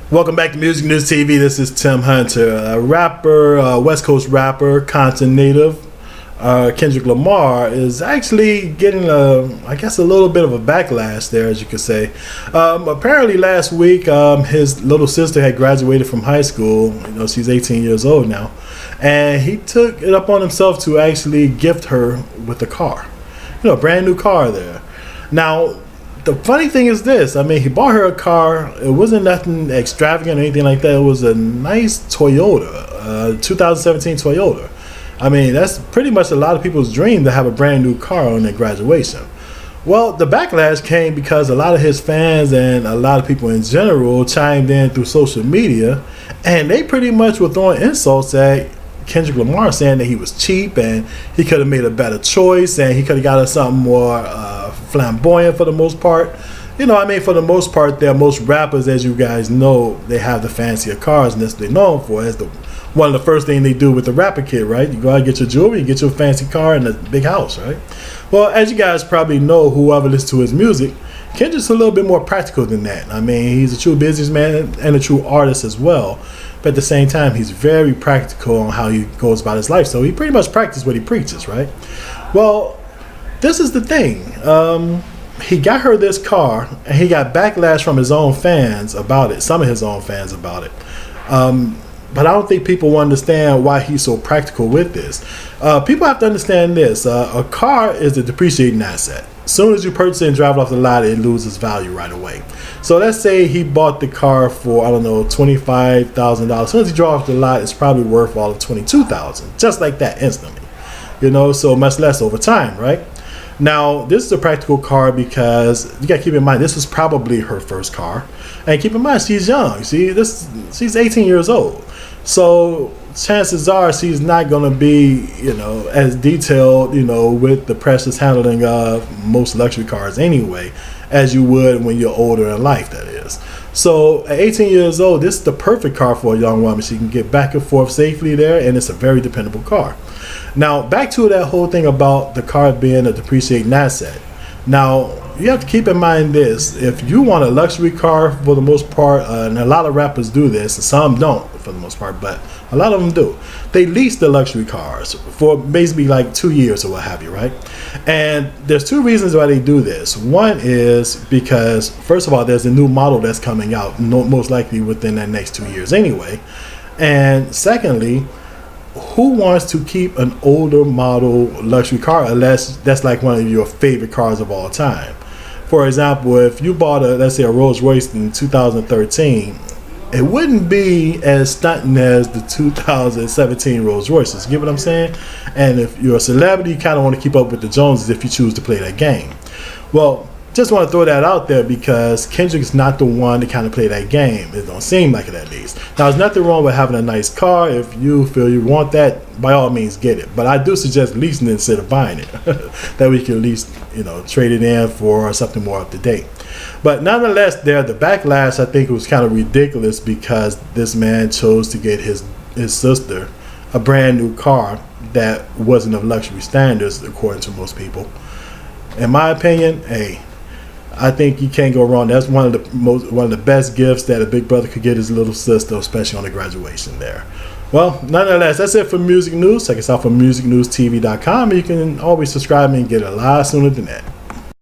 Welcome back to Music News TV. This is Tim Hunter, a rapper, West Coast rapper, Compton native. Kendrick Lamar is actually getting I guess a little bit of a backlash there, as you could say. Apparently last week, his little sister had graduated from high school. You know, she's 18 years old now, and he took it up on himself to actually gift her with a car. You know, a brand new car there. Now, the funny thing is this, I mean, he bought her a car. It wasn't nothing extravagant or anything like that. It was a nice Toyota, 2017 Toyota. I mean, that's pretty much a lot of people's dream to have a brand new car on their graduation. Well, the backlash came because a lot of his fans and a lot of people in general chimed in through social media, and they pretty much were throwing insults at Kendrick Lamar, saying that he was cheap and he could have made a better choice and he could have got us something more flamboyant for the most part. You know, I mean, for the most part, most rappers, as you guys know, they have the fancier cars, and that's what they're known for. As one of the first things they do with the rapper kid, right? You go out and get your jewelry, you get your fancy car and a big house, right? Well, as you guys probably know, whoever listens to his music, Kendrick's a little bit more practical than that. I mean, he's a true businessman and a true artist as well. But at the same time, he's very practical on how he goes about his life. So he pretty much practices what he preaches, right? Well, this is the thing. He got her this car, and he got backlash from his own fans about it, some of his own fans about it. But I don't think people will understand why he's so practical with this. People have to understand this. A car is a depreciating asset. As soon as you purchase it and drive it off the lot, it loses value right away. So let's say he bought the car for, I don't know, $25,000. As soon as he drove off the lot, it's probably worth all of $22,000. Just like that, instantly. You know, so much less over time, right? Now, this is a practical car because you got to keep in mind, this was probably her first car. And keep in mind, she's young. She's 18 years old. So chances are she's not going to be, you know, as detailed, you know, with the precious handling of most luxury cars anyway, as you would when you're older in life, that is. So at 18 years old, this is the perfect car for a young woman. She can get back and forth safely there, and it's a very dependable car. Now, back to that whole thing about the car being a depreciating asset. Now, you have to keep in mind this. If you want a luxury car, for the most part, and a lot of rappers do this, and some don't for the most part, but a lot of them do. They lease the luxury cars for basically like 2 years or what have you, right? And there's two reasons why they do this. One is because, first of all, there's a new model that's coming out, most likely within the next 2 years anyway. And secondly, who wants to keep an older model luxury car unless that's like one of your favorite cars of all time? For example, if you bought let's say a Rolls Royce in 2013, it wouldn't be as stunting as the 2017 Rolls Royces. You get what I'm saying? And if you're a celebrity, you kind of want to keep up with the Joneses if you choose to play that game. Well, just want to throw that out there because Kendrick's not the one to kind of play that game. It don't seem like it, at least. Now, there's nothing wrong with having a nice car. If you feel you want that, by all means, get it. But I do suggest leasing it instead of buying it. That we can at least, you know, trade it in for something more up to date. But nonetheless, the backlash, I think, was kind of ridiculous because this man chose to get his sister a brand new car that wasn't of luxury standards, according to most people. In my opinion, hey, I think you can't go wrong. That's one of the best gifts that a big brother could get his little sister, especially on the graduation there. Well, nonetheless, that's it for Music News. Check us out from musicnewstv.com. You can always subscribe and get it a lot sooner than that.